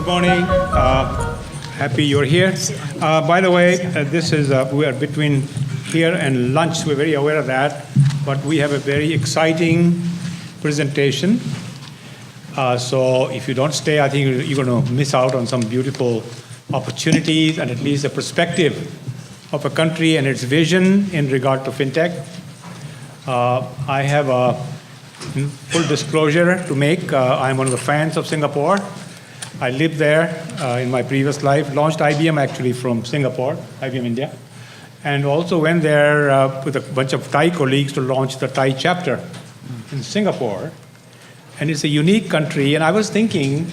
Good morning. Happy you're here. By the way, we are between here and lunch. We're very aware of that, but we have a very exciting presentation. So if you don't stay, I think you're going to miss out on some beautiful opportunities and at least a perspective of a country and its vision in regard to FinTech. I have a full disclosure to make. I'm one of the fans of Singapore. I lived there in my previous life, launched IBM actually from Singapore, IBM India, and also went there with a bunch of Thai colleagues to launch the Thai chapter in Singapore. And it's a unique country, and I was thinking,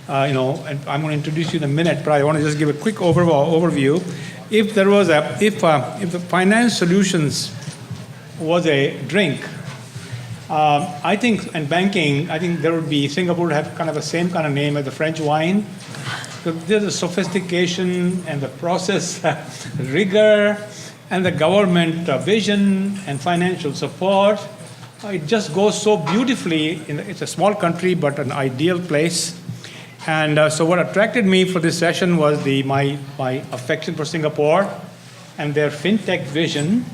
and I'm going to introduce you in a minute, but I want to just give a quick overview. If there was if the finance solutions was a drink, I think, and banking, I think there would be, Singapore would have kind of the same kind of name as the French wine. There's a sophistication and the process rigor and the government vision and financial support. It just goes so beautifully. It's a small country, but an ideal place. And so what attracted me for this session was my affection for Singapore and their FinTech vision,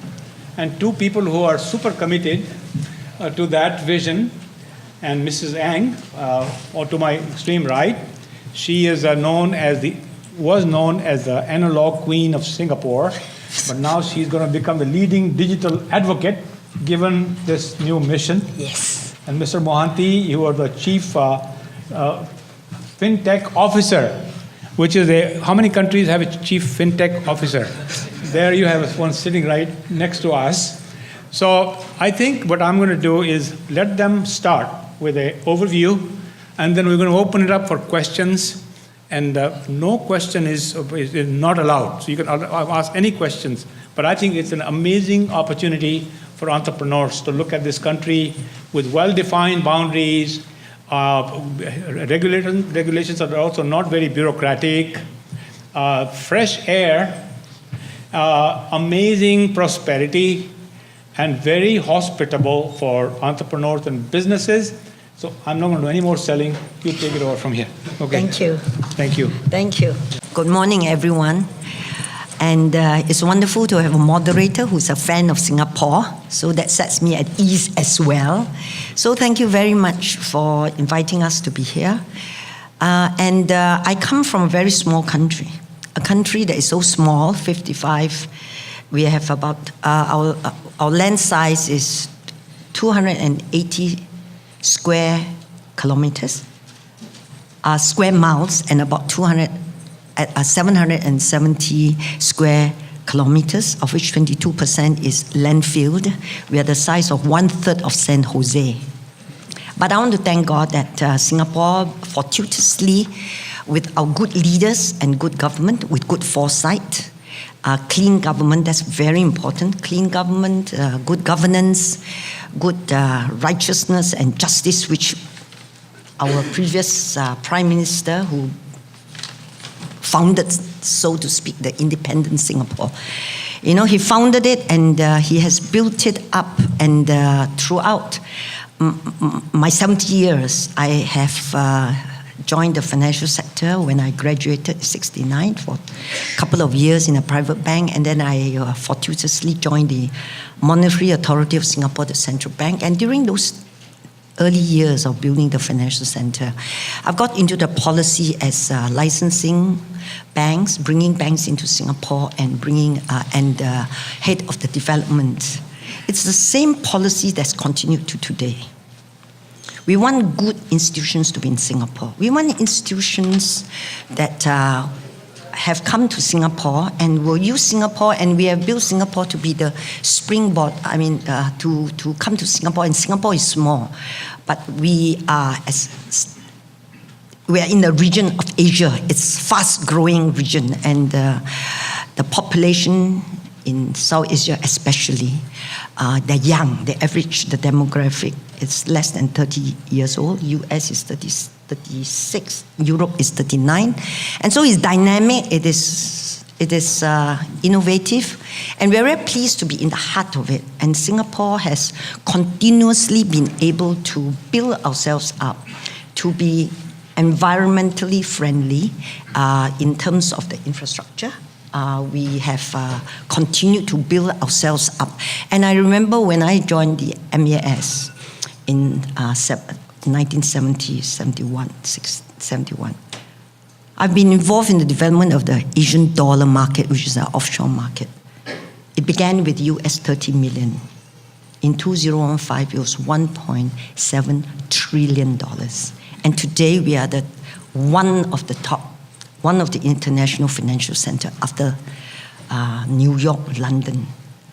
and two people who are super committed to that vision. And Mrs. Ang, or to my extreme right, she is was known as the analog queen of Singapore, but now she's going to become the leading digital advocate given this new mission. Yes. And Mr. Mohanty, you are the chief FinTech officer, which is how many countries have a chief FinTech officer? There you have one sitting right next to us. So I think what I'm going to do is let them start with an overview, and then we're going to open it up for questions. And no question is not allowed. So you can ask any questions. But I think it's an amazing opportunity for entrepreneurs to look at this country with well-defined boundaries, regulations that are also not very bureaucratic, fresh air, amazing prosperity, and very hospitable for entrepreneurs and businesses. So I'm not going to do any more selling. You take it over from here. Okay. Thank you. Thank you. Thank you. Good morning, everyone. And it's wonderful to have a moderator who's a fan of Singapore. So that sets me at ease as well. So thank you very much for inviting us to be here. I come from a very small country, a country that is so small, 55. We have about, our land size is 280 square kilometers, square miles, and about 770 square kilometers, of which 22% is landfill. We are the size of 1/3 of San Jose. But I want to thank God that Singapore, fortuitously, with our good leaders and good government, with good foresight, clean government, that's very important. Clean government, good governance, good righteousness and justice, which our previous Prime Minister, who founded, so to speak, the independent Singapore. He founded it and he has built it up. And throughout my 70 years, I have joined the financial sector when I graduated in 1969 for a couple of years in a private bank, and then I fortuitously joined the Monetary Authority of Singapore, the central bank. And during those early years of building the financial center, I've got into the policy as licensing banks, bringing banks into Singapore, and head of the development. It's the same policy that's continued to today. We want good institutions to be in Singapore. We want institutions that have come to Singapore and will use Singapore, and we have built Singapore to be the springboard, to come to Singapore. And Singapore is small, but we are in the region of Asia. It's fast-growing region, and the population in South Asia especially, they're young. The demographic is less than 30 years old. US is 36, Europe is 39. And so it's dynamic, it is innovative, and we're very pleased to be in the heart of it. And Singapore has continuously been able to build ourselves up to be environmentally friendly in terms of the infrastructure. We have continued to build ourselves up. And I remember when I joined the MAS in 1970, 71. I've been involved in the development of the Asian dollar market, which is an offshore market. It began with US 30 million. In 2015, it was $1.7 trillion. And today we are one of the international financial centers after New York, London.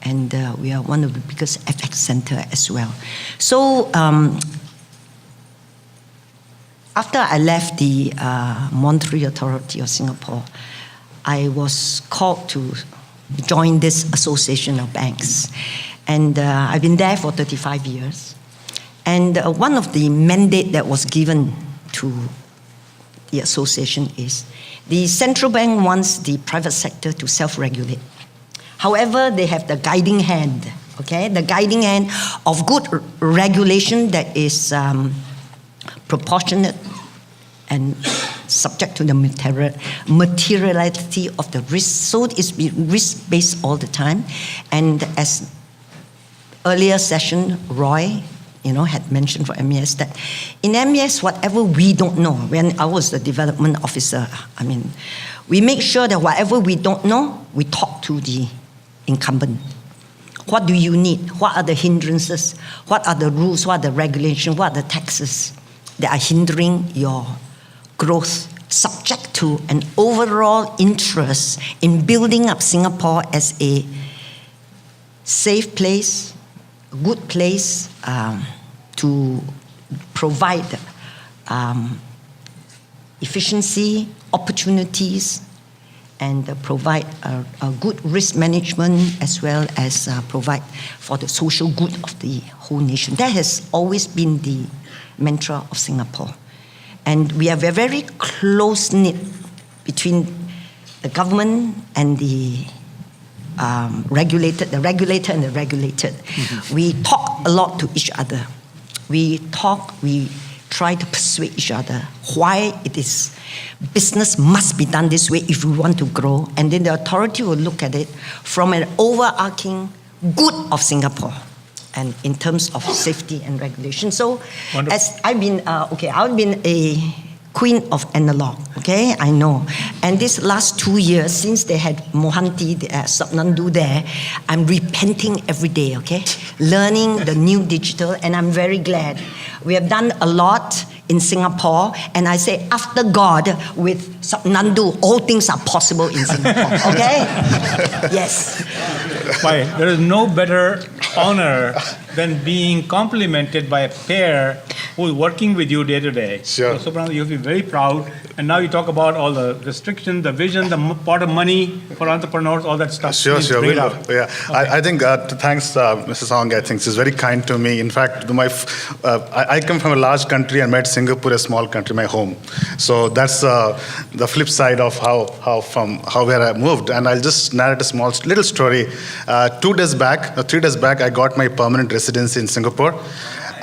And we are one of the biggest FX center as well. So after I left the Monetary Authority of Singapore, I was called to join this association of banks. And I've been there for 35 years. And one of the mandate that was given to the association is the central bank wants the private sector to self-regulate. However, they have the guiding hand, okay? The guiding hand of good regulation that is proportionate and subject to the materiality of the risk. So it's risk-based all the time. And as earlier session, Roy, had mentioned for MES that in MES, whatever we don't know, when I was the development officer, we make sure that whatever we don't know, we talk to the incumbent. What do you need? What are the hindrances? What are the rules? What are the regulations? What are the taxes that are hindering your growth, subject to an overall interest in building up Singapore as a safe place, a good place to provide efficiency, opportunities, and provide a good risk management as well as provide for the social good of the whole nation. That has always been the mantra of Singapore. And we are very close-knit between the government and the regulator and the regulated. Mm-hmm. We talk a lot to each other. We try to persuade each other why it is business must be done this way if we want to grow. And then the authority will look at it from an overarching good of Singapore and in terms of safety and regulation. So wonderful. As I've been a queen of analog, okay, I know. And this last 2 years, since they had Mohanty, Sopnendu there, I'm repenting every day, okay? Learning the new digital, and I'm very glad. We have done a lot in Singapore, and I say, after God, with Sopnendu, all things are possible in Singapore, okay? Yes. Why, there is no better honor than being complimented by a peer who is working with you day to day. Sure. So, Sopnendu, you have to be very proud. And now you talk about all the restrictions, the vision, the pot of money for entrepreneurs, all that stuff. Sure. Bring it up. Yeah. Okay. I think, thanks, Mrs. Ong, I think she's very kind to me. In fact, I come from a large country and made Singapore a small country, my home. So that's the flip side of where I moved. And I'll just narrate a small little story. 3 days back, I got my permanent residency in Singapore.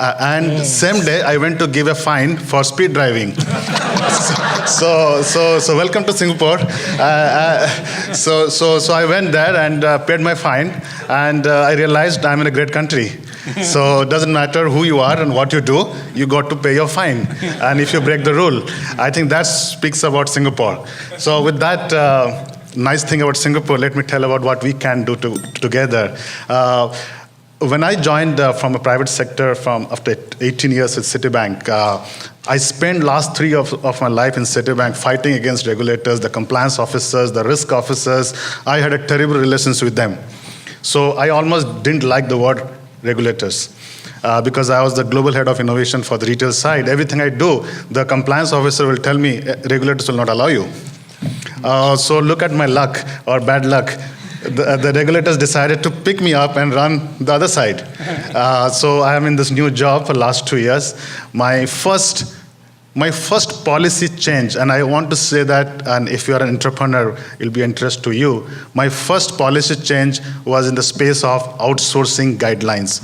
And same day, I went to give a fine for speed driving. So welcome to Singapore. So I went there and paid my fine, and I realized I'm in a great country. So it doesn't matter who you are and what you do, you got to pay your fine. And if you break the rule, I think that speaks about Singapore. So with that nice thing about Singapore, let me tell about what we can do together. When I joined from a private sector after 18 years with Citibank, I spent last 3 years of my life in Citibank fighting against regulators, the compliance officers, the risk officers. I had a terrible relations with them. So I almost didn't like the word regulators because I was the global head of innovation for the retail side. Everything I do, the compliance officer will tell me, regulators will not allow you. So look at my luck or bad luck. The regulators decided to pick me up and run the other side. So I am in this new job for the last 2 years. My first policy change, and I want to say that, and if you are an entrepreneur, it will be of interest to you. My first policy change was in the space of outsourcing guidelines.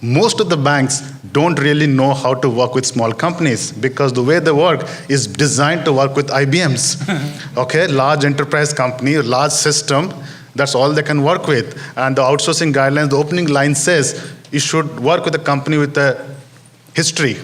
most of the banks don't really know how to work with small companies because the way they work is designed to work with IBMs. Okay, large enterprise company, large system, that's all they can work with. And the outsourcing guidelines, the opening line says you should work with a company with a history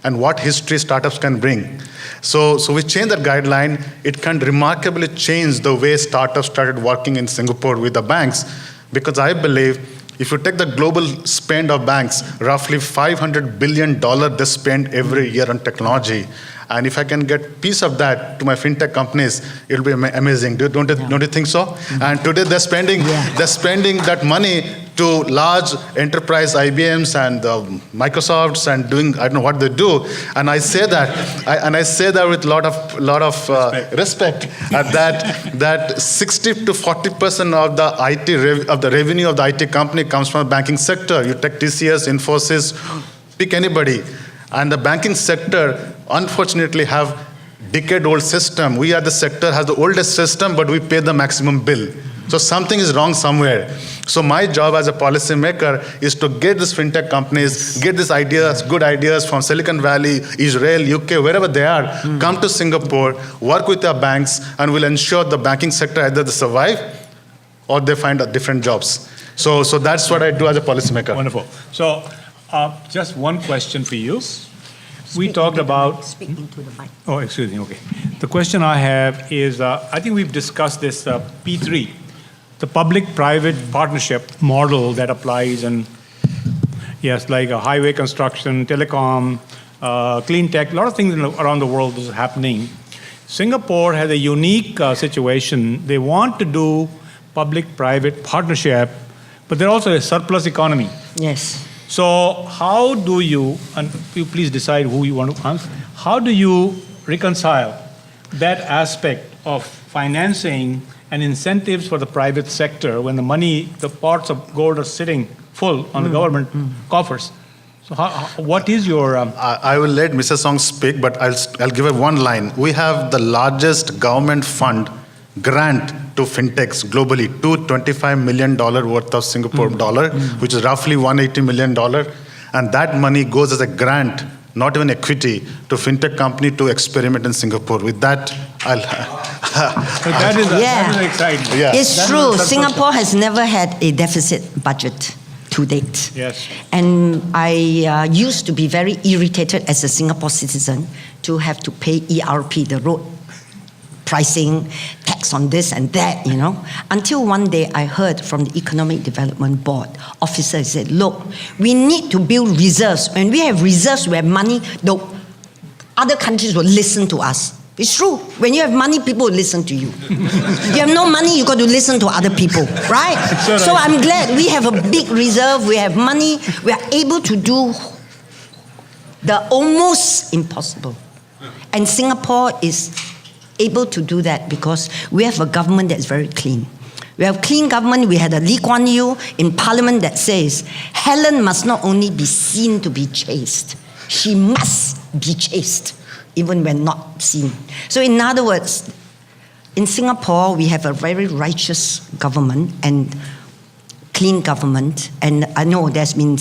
and what history startups can bring. So we changed that guideline. It can remarkably change the way startups started working in Singapore with the banks, because I believe if you take the global spend of banks, roughly $500 billion they spend every year on technology. And if I can get a piece of that to my fintech companies, it'll be amazing. Don't you think so? Mm-hmm. And today they're spending that money to large enterprise IBMs and Microsofts and doing, I don't know what they do. And I say that with a lot of respect that 60 to 40% of the revenue of the IT company comes from the banking sector. You take TCS, Infosys, pick anybody. And the banking sector, unfortunately, have decade-old system. We are the sector has the oldest system, but we pay the maximum bill. So something is wrong somewhere. So my job as a policymaker is to get these fintech companies, get these ideas, good ideas from Silicon Valley, Israel, UK, wherever they are, come to Singapore, work with our banks, and we'll ensure the banking sector either they survive or they find different jobs. So that's what I do as a policymaker. Wonderful. So just one question for you. We talked about... Speak into the mic. Oh, excuse me, okay. The question I have is, I think we've discussed this P3, the public-private partnership model that applies in, yes, like highway construction, telecom, clean tech, a lot of things around the world is happening. Singapore has a unique situation. They want to do public-private partnership, but they're also a surplus economy. Yes. So how do you, and you please decide who you want to answer, how do you reconcile that aspect of financing and incentives for the private sector when the money, the pots of gold are sitting full on the government coffers? So what is your... I will let Mr. Song speak, but I'll give her one line. We have the largest government fund grant to fintechs globally, $225 million worth of Singapore dollar, which is roughly $180 million. And that money goes as a grant, not even equity, to fintech company to experiment in Singapore. With that, that is exciting. Yeah. It's true. Singapore has never had a deficit budget to date. Yes. And I used to be very irritated as a Singapore citizen to have to pay ERP, the road pricing, tax on this and that, Until one day I heard from the Economic Development Board officer said, look, we need to build reserves. When we have reserves, we have money, the other countries will listen to us. It's true. When you have money, people will listen to you. You have no money, you got to listen to other people, right? So I'm glad we have a big reserve, we have money, we are able to do the almost impossible. And Singapore is able to do that because we have a government that's very clean. We have clean government. We had a Lee Kuan Yew in Parliament that says, Helen must not only be seen to be chaste, she must be chaste, even when not seen. So in other words, in Singapore, we have a very righteous government and clean government. And I know there's been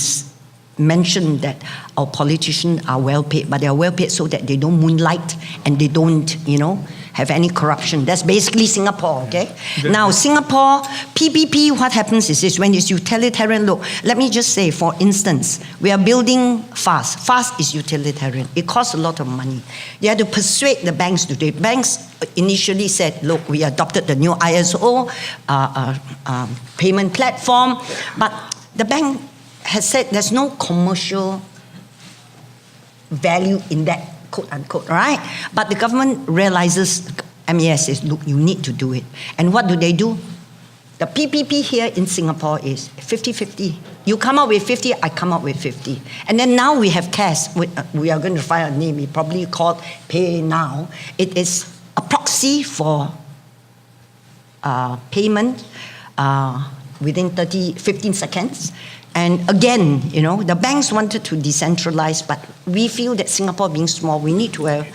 mentioned that our politicians are well paid, but they are well paid so that they don't moonlight and they don't, have any corruption. That's basically Singapore, okay? Now, Singapore, PPP, what happens is this, when it's utilitarian, look, let me just say, for instance, we are building FAST. FAST is utilitarian. It costs a lot of money. You have to persuade the banks to do it. Banks initially said, look, we adopted the new ISO payment platform, but the bank has said there's no commercial value in that, quote unquote, right? But the government realizes, MAS says, look, you need to do it. And what do? The PPP here in Singapore is 50-50. You come up with 50, I come up with 50. And then now we have CAS. We are going to find a name. It's probably called Pay Now. It is a proxy for payment within 15 seconds. And again, the banks wanted to decentralize, but we feel that Singapore being small, we need to have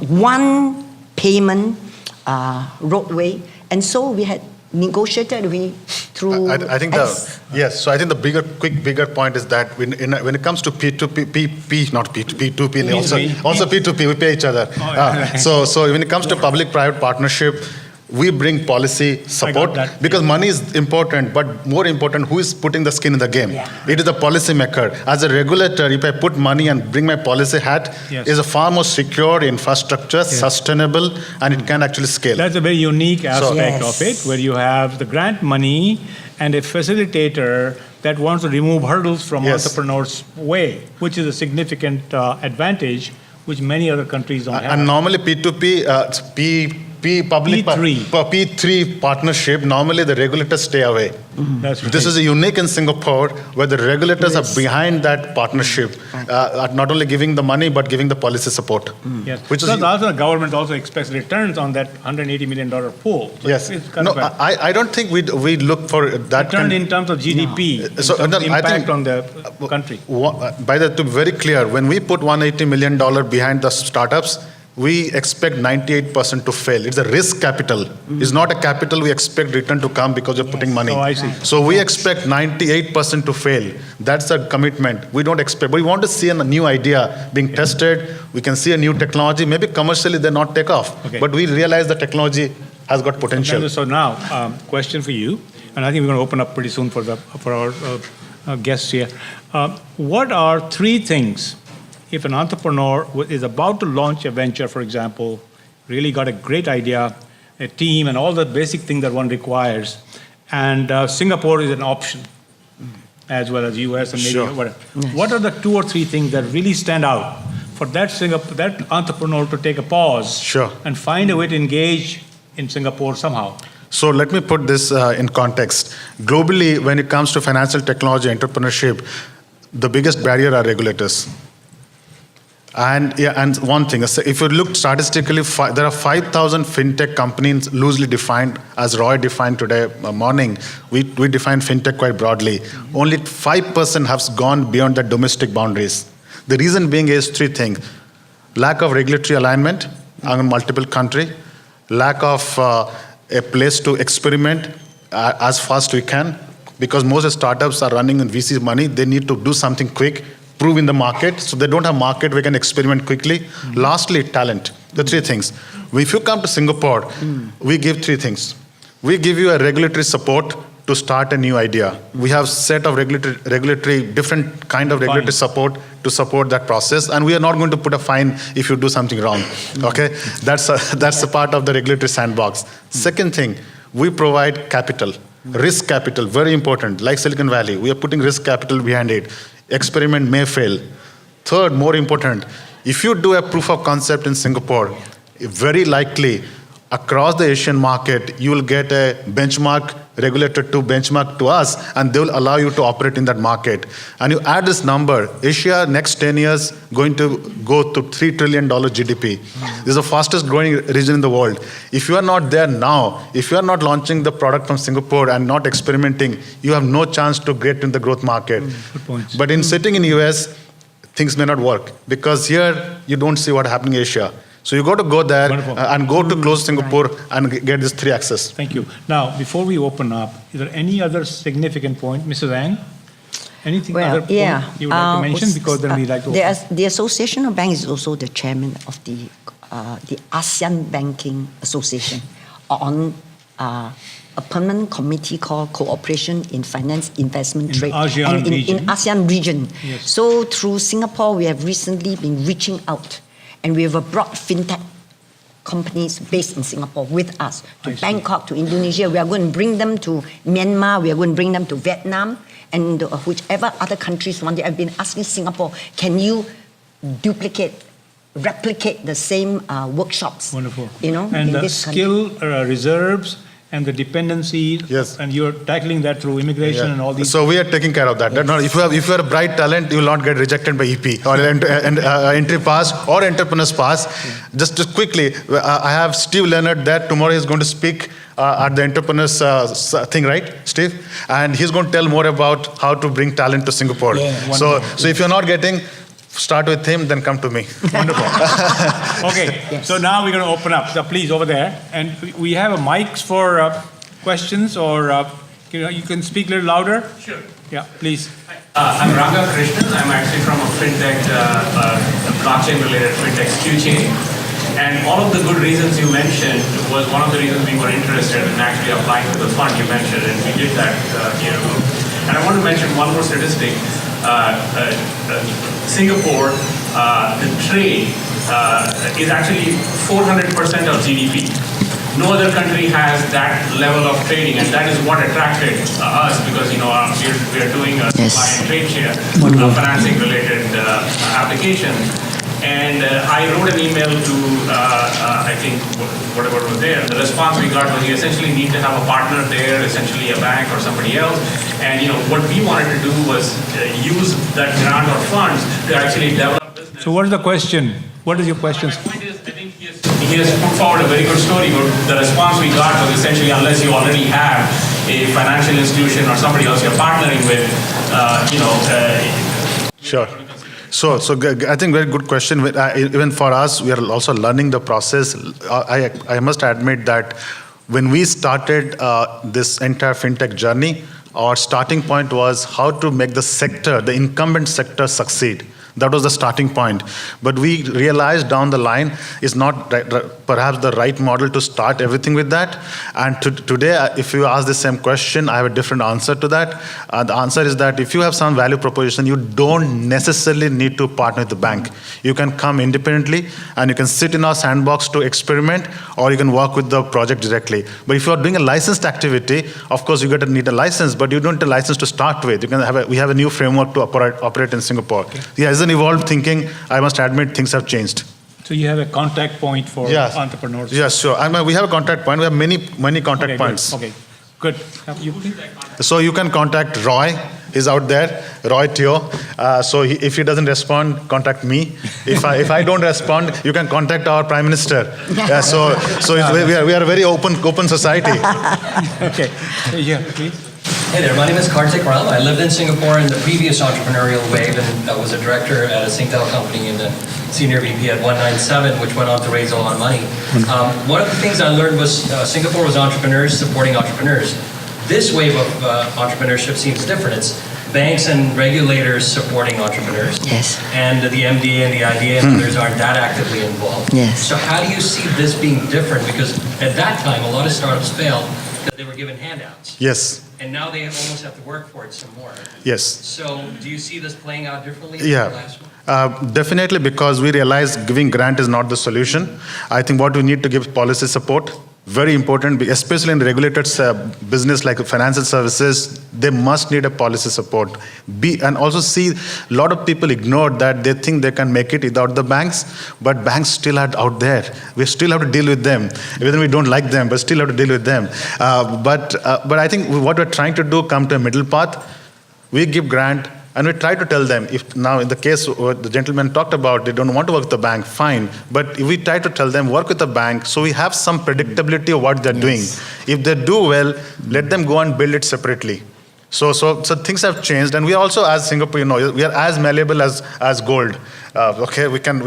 one payment roadway. And so we had negotiated through I think yes. So I think the bigger point is that when it comes to P2P, not P2P, also P2P, we pay each other. So when it comes to public-private partnership, we bring policy support because money is important, but more important, who is putting the skin in the game? Yeah. It is the policy maker. As a regulator, if I put money and bring my policy hat, is a far more secure infrastructure, sustainable, and it can actually scale. That's a very unique aspect of it, where you have the grant money and a facilitator that wants to remove hurdles from entrepreneurs' way, which is a significant advantage which many other countries don't have. And normally P2P, P3 partnership, normally the regulators stay away. That's right. This is unique in Singapore, where the regulators are behind that partnership, not only giving the money, but giving the policy support. Yes. Because also the government also expects returns on that $180 million pool. So yes. No, I don't think we look for that. Return in terms of GDP, impact on the country. To be very clear, when we put $180 million behind the startups, we expect 98% to fail. It's a risk capital. It's not a capital we expect return to come because you're putting money. Oh, I see. So we expect 98% to fail. That's a commitment. We don't expect, but we want to see a new idea being tested. We can see a new technology. Maybe commercially they not take off, but we realize the technology has got potential. So now, question for you, and I think we're going to open up pretty soon for our guests here. What are 3 things? If an entrepreneur is about to launch a venture, for example, really got a great idea, a team, and all the basic things that one requires, and Singapore is an option, as well as US and maybe whatever. Yes. What are the 2 or 3 things that really stand out for that entrepreneur to take a pause and find a way to engage in Singapore somehow? So let me put this in context. Globally, when it comes to financial technology entrepreneurship, the biggest barrier are regulators. And one thing, if you look statistically, there are 5,000 FinTech companies loosely defined, as Roy defined today morning. We define FinTech quite broadly. Only 5% have gone beyond the domestic boundaries. The reason being is 3 things. Lack of regulatory alignment among multiple countries, lack of a place to experiment as fast we can, because most startups are running on VC money. They need to do something quick, prove in the market, so they don't have market, we can experiment quickly. Lastly, talent. The 3 things. If you come to Singapore, we give 3 things. We give you a regulatory support to start a new idea. We have set of different kind of regulatory support to support that process, and we are not going to put a fine if you do something wrong. Okay, that's a part of the regulatory sandbox. Second thing, we provide capital, risk capital, very important. Like Silicon Valley, we are putting risk capital behind it. Experiment may fail. Third, more important, if you do a proof of concept in Singapore, very likely across the Asian market, you will get a benchmark regulator to benchmark to us, and they will allow you to operate in that market. And you add this number, Asia next 10 years going to go to $3 trillion GDP. This is the fastest growing region in the world. If you are not there now, if you are not launching the product from Singapore and not experimenting, you have no chance to get in the growth market. Good points. But in sitting in US, things may not work, because here you don't see what happening in Asia. So you got to go there and go to close Singapore and get this 3 access. Thank you. Now, before we open up, is there any other significant point, Mrs. Ang? Anything other point you would like to mention? Because then we like to open. The Association of Banks is also the chairman of the ASEAN Banking Association on a permanent committee called Cooperation in Finance, Investment, Trade, ASEAN in ASEAN region. Yes. So through Singapore, we have recently been reaching out, and we have brought FinTech companies based in Singapore with us to Bangkok, to Indonesia. We are going to bring them to Myanmar. We are going to bring them to Vietnam, and whichever other countries want. I've been asking Singapore, can you replicate the same workshops? Wonderful. And in the this skill reserves and the dependency, and you're tackling that through immigration and all these. So we are taking care of that. Yes. If you are a bright talent, you will not get rejected by EP or entry pass or entrepreneurs pass. Just quickly, I have Steve Leonard there. Tomorrow he's going to speak at the entrepreneurs thing, right, Steve? And he's going to tell more about how to bring talent to Singapore. Yeah. So if you're not getting, start with him, then come to me. Wonderful. Okay, so now we're going to open up. So please, over there. And we have mics for questions or You can speak a little louder? Sure. Yeah, please. I'm Ranga Krishnan. I'm actually from a FinTech, blockchain-related FinTech SKU chain. And all of the good reasons you mentioned was one of the reasons we were interested in actually applying for the fund you mentioned, and we did that year ago. And I want to mention one more statistic. Singapore, the trade is actually 400% of GDP. No other country has that level of trading, and that is what attracted us because we are doing a supply and trade share, financing related applications. And I wrote an email to I think whatever was there. The response we got was you essentially need to have a partner there, essentially a bank or somebody else. And what we wanted to do was use that grant or funds to actually develop business. So what is the question? What is your question? My point is, I think he has put forward a very good story, but the response we got was essentially unless you already have a financial institution or somebody else you're partnering with, Sure. So I think very good question. Even for us, we are also learning the process. I must admit that when we started this entire FinTech journey, our starting point was how to make the incumbent sector succeed. That was the starting point. But we realized down the line it's not perhaps the right model to start everything with that. And today, if you ask the same question, I have a different answer to that. The answer is that if you have some value proposition, you don't necessarily need to partner with the bank. You can come independently and you can sit in our sandbox to experiment, or you can work with the project directly. But if you are doing a licensed activity, of course you need a license, but you don't need a license to start with. We have a new framework to operate in Singapore. Okay. Yeah, as an evolved thinking, I must admit things have changed. So you have a contact point for entrepreneurs. Yes, sure. We have a contact point. We have many contact points. Okay, good. You please? So you can contact Roy. He's out there, Roy Teo. So if he doesn't respond, contact me. If I don't respond, you can contact our Prime Minister. So we are a very open society. Okay, yeah, please. Hey there, my name is Kartik Ram. I lived in Singapore in the previous entrepreneurial wave and I was a director at a Singtel company and a senior VP at 197, which went on to raise a lot of money. One of the things I learned was Singapore was entrepreneurs supporting entrepreneurs. This wave of entrepreneurship seems different. It's banks and regulators supporting entrepreneurs. Yes. And the MD and the IDA and others aren't that actively involved. Yes. So how do you see this being different? Because at that time, a lot of startups failed that they were given handouts. Yes. And now they almost have to work for it some more. Yes. So do you see this playing out differently Yeah. than the last one? Definitely, because we realize giving grant is not the solution. I think what we need to give policy support. Very important, especially in regulated business like financial services, they must need a policy support. And also see, a lot of people ignore that. They think they can make it without the banks, but banks still are out there. We still have to deal with them. Even we don't like them, but still have to deal with them. But I think what we're trying to do, come to a middle path. We give grant, and we try to tell them, if now in the case what the gentleman talked about, they don't want to work with the bank, fine. But if we try to tell them, work with the bank, so we have some predictability of what they're doing. If they do well, let them go and build it separately. So things have changed, and we also, as Singapore, we are as malleable as gold. Okay, we can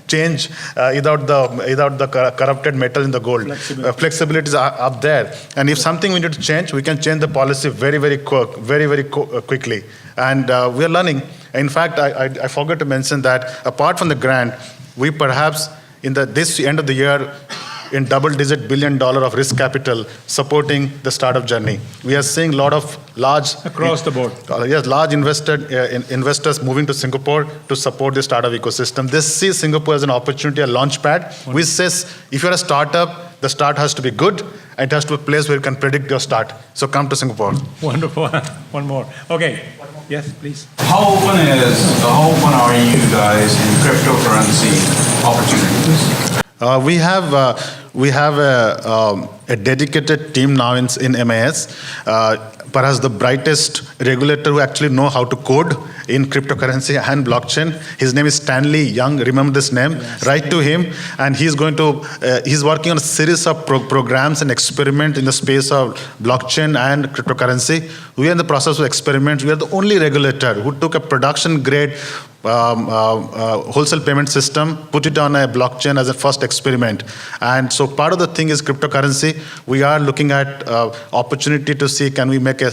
change without the corrupted metal in the gold. Flexibility is up there, and if something we need to change, we can change the policy very quickly. And we are learning. In fact, I forgot to mention that apart from the grant, we perhaps in this end of the year in double-digit billion dollar of risk capital supporting the startup journey. We are seeing a lot of large across the board. Yes, large investors moving to Singapore to support the startup ecosystem. They see Singapore as an opportunity, a launch pad, which says if you're a startup, the start has to be good. It has to be a place where you can predict your start. So come to Singapore. Wonderful. One more. Okay. Yes, please. How open are you guys in cryptocurrency opportunities? We have a dedicated team now in MAS. Perhaps the brightest regulator who actually know how to code in cryptocurrency and blockchain. His name is Stanley Young. Remember this name? Yes. Write to him, and he's working on a series of programs and experiments in the space of blockchain and cryptocurrency. We are in the process of experiments. We are the only regulator who took a production grade wholesale payment system, put it on a blockchain as a first experiment. And so part of the thing is cryptocurrency. We are looking at opportunity to see, can we make a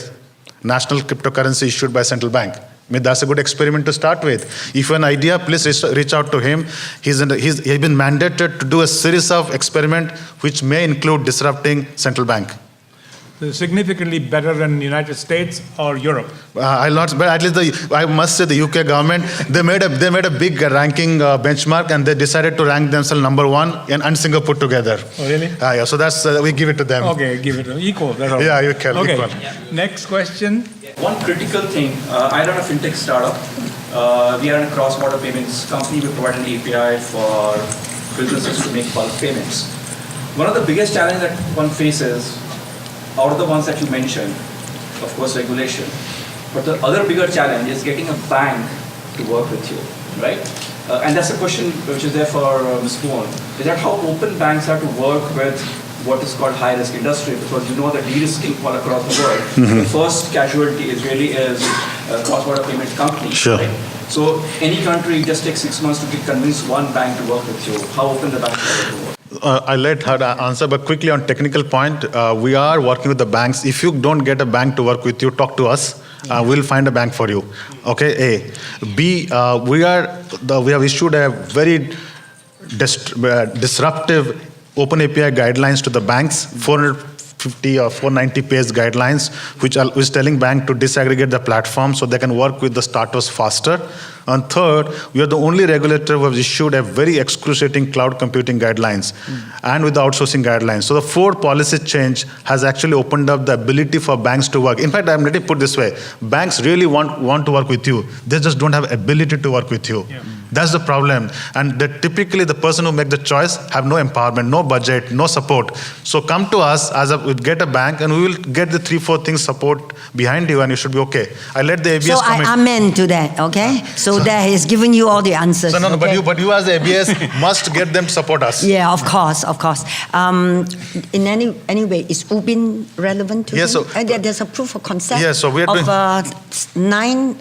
national cryptocurrency issued by central bank? I mean, that's a good experiment to start with. If you have an idea, please reach out to him. He's been mandated to do a series of experiments which may include disrupting central bank. Significantly better than the United States or Europe? I'll not, but at least I must say the UK government, they made a big ranking benchmark, and they decided to rank themselves number one and Singapore together. Oh, really? Yeah, so that's, we give it to them. Okay, give it equal. That's all. Yeah, equal. Okay, Equal. next question. One critical thing, I run a FinTech startup. We are a cross-border payments company. We provide an API for businesses to make bulk payments. One of the biggest challenges that one faces, out of the ones that you mentioned, of course, regulation. But the other bigger challenge is getting a bank to work with you, right? And that's a question which is there for Ms. Boon. Is that how open banks are to work with what is called high-risk industry? Because you know that de-risking all across the world, the first casualty is cross-border payment companies. Sure. Right? So any country just takes 6 months to convince one bank to work with you. How open the banks are to work? I'll let her answer, but quickly on technical point, we are working with the banks. If you don't get a bank to work with you, talk to us. We'll find a bank for you. Okay, A. B, we have issued a very disruptive open API guidelines to the banks, 450 or 490 page guidelines, which is telling bank to disaggregate the platform so they can work with the startups faster. And third, we are the only regulator who has issued a very excruciating cloud computing guidelines and with the outsourcing guidelines. So the 4 policy change has actually opened up the ability for banks to work. In fact, I'm letting it put this way. Banks really want to work with you. They just don't have ability to work with you. Yeah. That's the problem. And typically the person who makes the choice have no empowerment, no budget, no support. So come to us we get a bank and we will get the 3-4 things support behind you and you should be okay. I let the ABS So I amen to that, okay? So that is giving you all the answers. So no, okay? but you as the ABS must get them to support us. Yeah, of course. In any way, is Ubin relevant to Yes, them? so There's a proof of concept yes, so we are of 9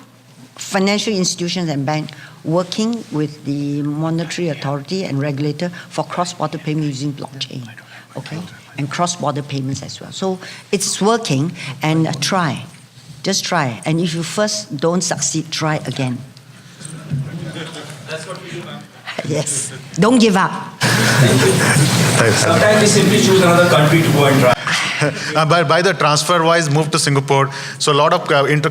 financial institutions and banks working with the monetary authority and regulator for cross-border payment using blockchain, okay? And cross-border payments as well. So it's working, and try. Just try. And if you first don't succeed, try again. That's what we do, ma'am. Yes. Don't give up. Sometimes we simply choose another country to go and try. By the transfer-wise, move to Singapore. So a lot of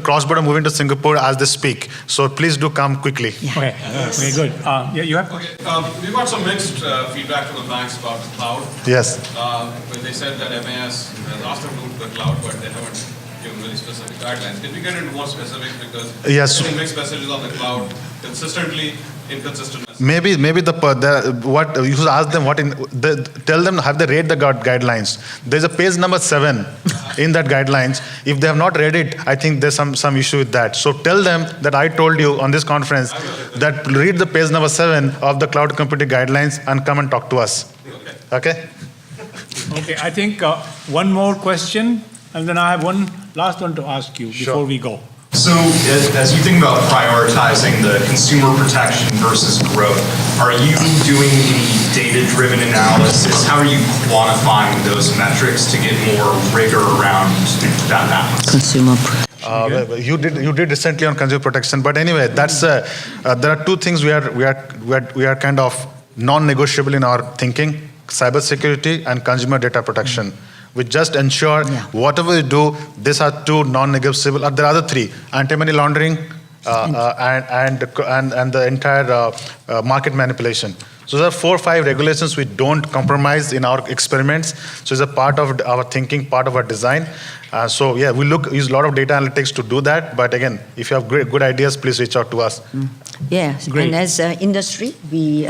cross-border moving to Singapore as they speak. So please do come quickly. Yeah. Okay, very good. Yeah, you have? Okay, we've got some mixed feedback from the banks about the cloud. Yes. Where they said that MAS has asked them to move to the cloud, but they haven't given very specific guidelines. Can we get into more specifics, because yes, getting mixed messages on the cloud consistently, inconsistent messages. Maybe what you should ask them tell them, have they read the guidelines? There's a page number 7 in that guidelines. If they have not read it, I think there's some issue with that. So tell them that I told you on this conference that read the page number 7 of the cloud computing guidelines and come and talk to us. Okay? Okay, I think one more question, and then I have one last one to ask you before we go. So as you think about prioritizing the consumer protection versus growth, are you doing any data-driven analysis? How are you quantifying those metrics to get more rigor around that balance? Consumer you did recently on consumer protection, but anyway, that's there are 2 things we are kind of non-negotiable in our thinking: cybersecurity and consumer data protection. We just ensure whatever we do, these are 2 non-negotiable. There are other 3: anti-money laundering and the entire market manipulation. So there are 4 or 5 regulations we don't compromise in our experiments. So it's a part of our thinking, part of our design. So yeah, we use a lot of data analytics to do that. But again, if you have good ideas, please reach out to us. Yes, great. And as industry, we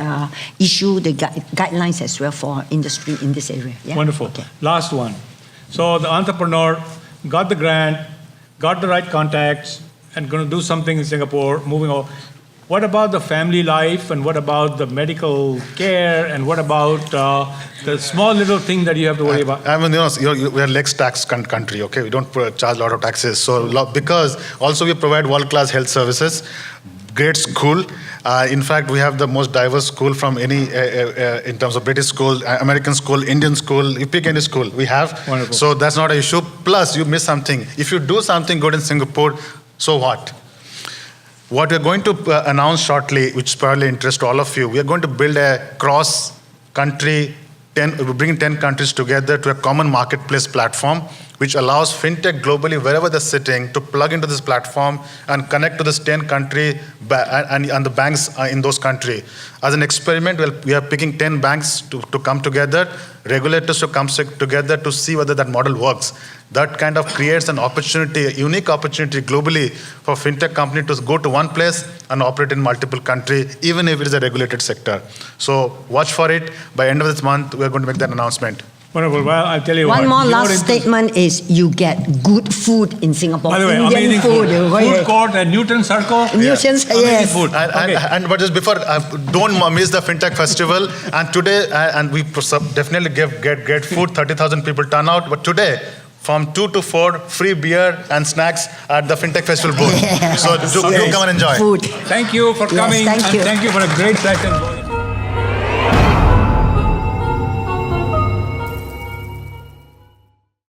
issue the guidelines as well for industry in this area. Yeah? Wonderful. Okay. Last one. So the entrepreneur got the grant, got the right contacts, and going to do something in Singapore, moving on. What about the family life, and what about the medical care, and what about the small little thing that you have to worry about? I mean, we are less tax country, okay? We don't charge a lot of taxes. So because also we provide world-class health services. great school. In fact, we have the most diverse school from any, in terms of British school, American school, Indian school, you pick any school, we have. Wonderful. So that's not an issue. Plus, you miss something. If you do something good in Singapore, so what? What we're going to announce shortly, which probably interests all of you, we are going to build a cross-country, bring 10 countries together to a common marketplace platform, which allows FinTech globally, wherever they're sitting, to plug into this platform and connect to this 10 country and the banks in those countries. As an experiment, we are picking 10 banks to come together, regulators to come together to see whether that model works. That kind of creates an opportunity, a unique opportunity globally for FinTech company to go to one place and operate in multiple countries, even if it is a regulated sector. So watch for it. By end of this month, we're going to make that announcement. Wonderful. Well, I'll tell you what. One more Your last statement is you get good food in Singapore. By the way, Indian amazing food. food. Food court at Newton Circle. Newton's, Amazing yes. food. But just before, don't miss the FinTech Festival. And today, and we definitely get food, 30,000 people turn out. But today, from 2 to 4, free beer and snacks at the FinTech Festival booth. So do come and enjoy. Food. Thank you for coming. Yes, thank you. And thank you for a great session.